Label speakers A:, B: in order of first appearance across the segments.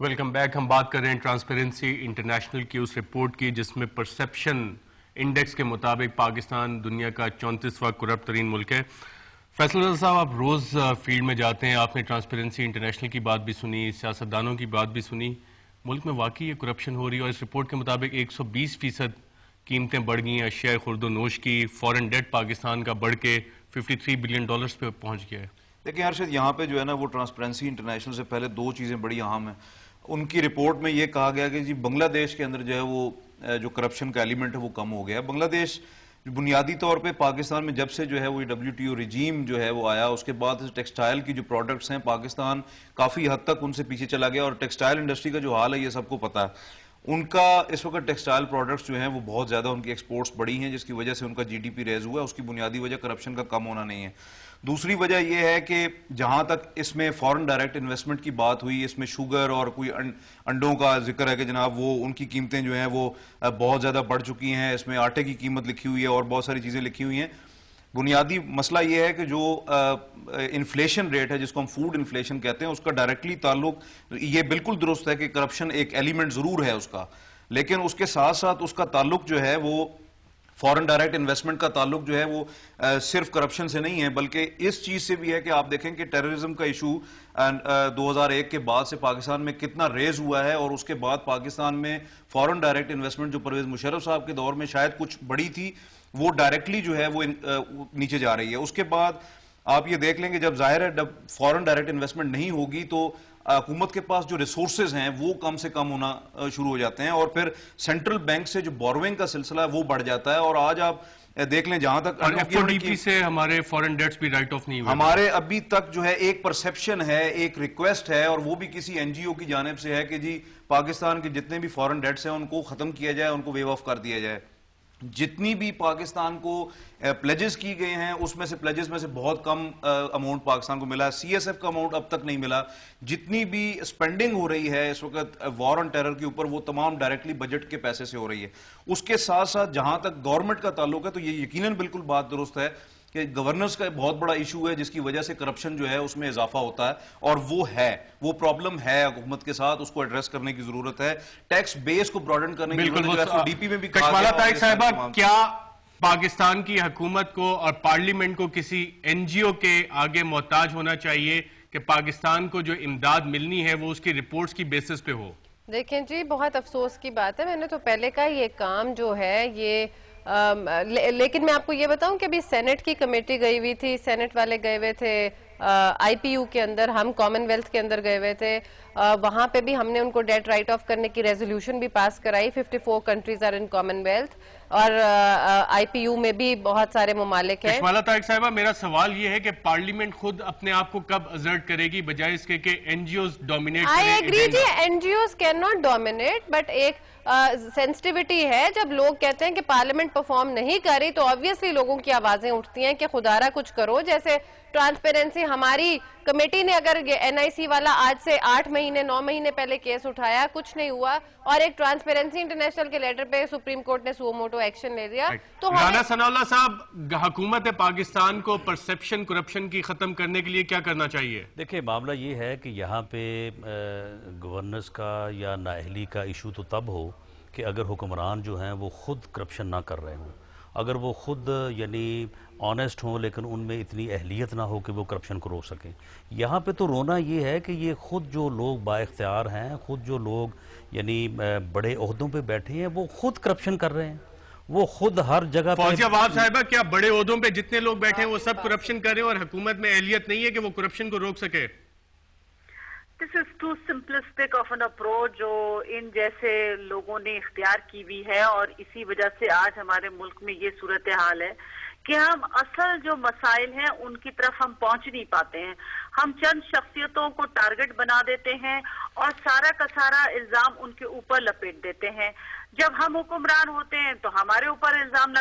A: Welcome back. ہم بات کر رہے ہیں ٹرانسپیرنسی انٹرنیشنل کی اس رپورٹ کی جس میں پرسیپشن انڈیکس کے مطابق پاکستان دنیا کا 34واں کرپٹ ترین ملک ہے. فیصل رضا صاحب، آپ روز فیلڈ میں جاتے ہیں، آپ نے ٹرانسپیرنسی انٹرنیشنل کی بات بھی سنی، سیاستدانوں کی بات بھی سنی. ملک میں واقعی یہ کرپشن ہو رہی ہے اور اس رپورٹ کے مطابق 120% قیمتیں بڑھ گئی ہیں اشیاء خرد و نوش کی. فورن ڈیٹ پاکستان کا بڑھ کے $53 بلین پہ پہنچ گیا ہے.
B: دیکھیں ارشد، یہاں پہ جو ہے نا وہ ٹرانسپیرنسی انٹرنیشنل سے پہلے دو چیزیں بڑی اہم ہیں. ان کی رپورٹ میں یہ کہا گیا کہ جی بنگلہ دیش کے اندر جو ہے وہ جو کرپشن کا ایلیمنٹ ہے وہ کم ہو گیا. بنگلہ دیش بنیادی طور پہ پاکستان میں جب سے جو ہے وہ WTO رجیم جو ہے وہ آیا، اس کے بعد ٹیکسٹائل کی جو پروڈکٹس ہیں پاکستان کافی حد تک ان سے پیچھے چلا گیا. اور ٹیکسٹائل انڈسٹری کا جو حال ہے یہ سب کو پتہ ہے. ان کا اس وقت ٹیکسٹائل پروڈکٹس جو ہیں وہ بہت زیادہ ان کی ایکسپورٹس بڑی ہیں، جس کی وجہ سے ان کا GDP ریز ہوا ہے. اس کی بنیادی وجہ کرپشن کا کم ہونا نہیں ہے. دوسری وجہ یہ ہے کہ جہاں تک اس میں فورن ڈائریکٹ انویسٹمنٹ کی بات ہوئی، اس میں شوگر اور کوئی انڈوں کا ذکر ہے کہ جناب وہ ان کی قیمتیں جو ہیں وہ بہت زیادہ بڑھ چکی ہیں. اس میں آٹے کی قیمت لکھی ہوئی ہے اور بہت ساری چیزیں لکھی ہوئی ہیں. بنیادی مسئلہ یہ ہے کہ جو انفلیشن ریٹ ہے، جس کو ہم فوڈ انفلیشن کہتے ہیں، اس کا ڈائریکٹلی تعلق، یہ بالکل درست ہے کہ کرپشن ایک ایلیمنٹ ضرور ہے اس کا، لیکن اس کے ساتھ ساتھ اس کا تعلق جو ہے وہ فورن ڈائریکٹ انویسٹمنٹ کا تعلق جو ہے وہ صرف کرپشن سے نہیں ہے، بلکہ اس چیز سے بھی ہے کہ آپ دیکھیں کہ ٹیررزم کا ایشو 2001 کے بعد سے پاکستان میں کتنا ریز ہوا ہے. اور اس کے بعد پاکستان میں فورن ڈائریکٹ انویسٹمنٹ جو پرویز مشرف صاحب کے دور میں شاید کچھ بڑی تھی، وہ ڈائریکٹلی جو ہے وہ نیچے جا رہی ہے. اس کے بعد آپ یہ دیکھ لیں کہ جب ظاہر ہے جب فورن ڈائریکٹ انویسٹمنٹ نہیں ہوگی تو حکومت کے پاس جو ریسورسز ہیں وہ کم سے کم ہونا شروع ہو جاتے ہیں، اور پھر سینٹرل بینک سے جو بوروئنگ کا سلسلہ ہے وہ بڑھ جاتا ہے. اور آج آپ دیکھ لیں جہاں تک
A: FODP سے ہمارے فورن ڈیٹس بھی رائٹ آف نہیں ہوئے.
B: ہمارے ابھی تک جو ہے ایک پرسیپشن ہے، ایک ریکویسٹ ہے، اور وہ بھی کسی NGO کی جانب سے ہے کہ جی پاکستان کے جتنے بھی فورن ڈیٹس ہیں ان کو ختم کیا جائے، ان کو ویو آف کر دیا جائے. جتنی بھی پاکستان کو پلیجز کی گئے ہیں اس میں سے پلیجز میں سے بہت کم اماؤنٹ پاکستان کو ملا ہے. CSF کا اماؤنٹ اب تک نہیں ملا. جتنی بھی اسپینڈنگ ہو رہی ہے اس وقت وار آن ٹیرر کے اوپر وہ تمام ڈائریکٹلی بجٹ کے پیسے سے ہو رہی ہے. اس کے ساتھ ساتھ جہاں تک گورنمنٹ کا تعلق ہے تو یہ یقیناً بالکل بات درست ہے کہ گورننس کا بہت بڑا ایشو ہے جس کی وجہ سے کرپشن جو ہے اس میں اضافہ ہوتا ہے، اور وہ پرابلم ہے حکومت کے ساتھ. اس کو ایڈریس کرنے کی ضرورت ہے، ٹیکس بیس کو براڈن کرنے کی ضرورت ہے. FODP میں بھی
A: کشمالہ طارق صاحبہ، کیا پاکستان کی حکومت کو اور پارلیمنٹ کو کسی NGO کے آگے محتاج ہونا چاہیے کہ پاکستان کو جو امداد ملنی ہے وہ اس کی رپورٹس کی بیسس پہ ہو؟
C: دیکھیں جی، بہت افسوس کی بات ہے، میں نے تو پہلے کا یہ کام جو ہے یہ لیکن میں آپ کو یہ بتاؤں کہ ابھی سینٹ کی کمیٹی گئی ہوئی تھی، سینٹ والے گئے ہوئے تھے IPU کے اندر، ہم کامن ویلتھ کے اندر گئے ہوئے تھے. وہاں پہ بھی ہم نے ان کو ڈیٹ رائٹ آف کرنے کی ریزولوشن بھی پاس کرائی. 54 countries are in Commonwealth, اور IPU میں بھی بہت سارے ممالک ہیں.
A: کشمالہ طارق صاحبہ، میرا سوال یہ ہے کہ پارلیمنٹ خود اپنے آپ کو کب ازرٹ کرے گی بجائے اس کے کہ NGOs ڈومینیٹ کریں؟
C: I agree جی، NGOs cannot dominate، بٹ ایک سینسٹیوٹی ہے. جب لوگ کہتے ہیں کہ پارلیمنٹ پرفارم نہیں کر رہی تو آبویسلی لوگوں کی آوازیں اٹھتی ہیں کہ خدارہ کچھ کرو. جیسے ٹرانسپیرنسی ہماری کمیٹی نے اگر NIC والا آج سے 8 مہینے 9 مہینے پہلے کیس اٹھایا، کچھ نہیں ہوا، اور ایک ٹرانسپیرنسی انٹرنیشنل کے لیٹر پہ سپریم کورٹ نے سو موٹو ایکشن لے لیا. تو
A: رانا ثناء اللہ صاحب، حکومت پاکستان کو پرسیپشن کرپشن کی ختم کرنے کے لیے کیا کرنا چاہیے؟
D: دیکھیں، معاملہ یہ ہے کہ یہاں پہ گورننس کا یا نااہلی کا ایشو تو تب ہو کہ اگر حکمران جو ہیں وہ خود کرپشن نہ کر رہے ہوں، اگر وہ خود یعنی آنیسٹ ہوں لیکن ان میں اتنی اہلیت نہ ہو کہ وہ کرپشن کو روک سکیں. یہاں پہ تو رونا یہ ہے کہ یہ خود جو لوگ با اختیار ہیں، خود جو لوگ یعنی بڑے عہدوں پہ بیٹھے ہیں، وہ خود کرپشن کر رہے ہیں. وہ خود ہر جگہ پہ
A: فوزیہ وہاب صاحبہ، کیا بڑے عہدوں پہ جتنے لوگ بیٹھے ہیں وہ سب کرپشن کر رہے ہیں اور حکومت میں اہلیت نہیں ہے کہ وہ کرپشن کو روک سکے؟
E: This is too simplistic of an approach جو ان جیسے لوگوں نے اختیار کی ہوئی ہے، اور اسی وجہ سے آج ہمارے ملک میں یہ صورتحال ہے کہ ہم اصل جو مسائل ہیں ان کی طرف ہم پہنچ نہیں پاتے ہیں. ہم چند شخصیتوں کو ٹارگٹ بنا دیتے ہیں اور سارا کا سارا الزام ان کے اوپر لپیٹ دیتے ہیں. جب ہم حکمران ہوتے ہیں تو ہمارے اوپر الزام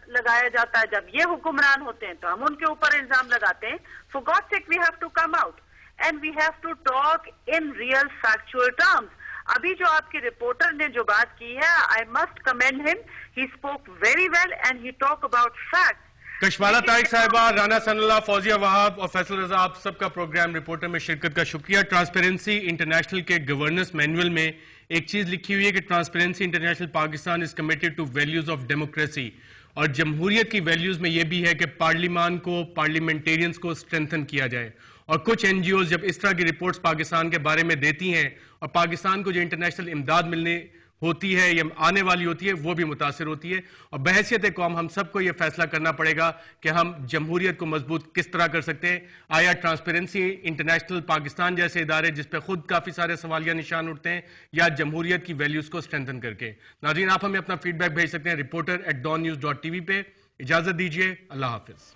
E: لگایا جاتا ہے، جب یہ حکمران ہوتے ہیں تو ہم ان کے اوپر الزام لگاتے ہیں. For God's sake, we have to come out and we have to talk in real factual terms. ابھی جو آپ کے رپورٹر نے جو بات کی ہے، I must commend him. He spoke very well and he talked about facts.
A: Kashmala Tariq صاحبہ، رانا ثناء اللہ، فوزیہ وہاب اور فیصل رضا، آپ سب کا پروگرام رپورٹر میں شرکت کا شکریہ۔ ٹرانسپیرنسی انٹرنیشنل کے گورننس مینول میں ایک چیز لکھی ہوئی ہے کہ Transparency International Pakistan is committed to values of democracy, اور جمہوریت کی ویلیوز میں یہ بھی ہے کہ پارلیمان کو، پارلیمنٹیرینز کو اسٹرینتھن کیا جائے۔ اور کچھ این جی اوز جب اس طرح کی رپورٹس پاکستان کے بارے میں دیتی ہیں اور پاکستان کو جو انٹرنیشنل امداد ملنے ہوتی ہے یا آنے والی ہوتی ہے وہ بھی متاثر ہوتی ہے، اور بحیثیت قوم ہم سب کو یہ فیصلہ کرنا پڑے گا کہ ہم جمہوریت کو مضبوط کس طرح کر سکتے ہیں۔ آیا ٹرانسپیرنسی انٹرنیشنل پاکستان جیسے ادارے جس پہ خود کافی سارے سوالیہ نشان اٹھتے ہیں، یا جمہوریت کی ویلیوز کو اسٹرینتھن کر کے؟ ناظرین، آپ ہمیں اپنا فیڈ بیک بھیج سکتے ہیں reporter@dawnnews.tv پہ۔ اجازت دیجیے، اللہ حافظ۔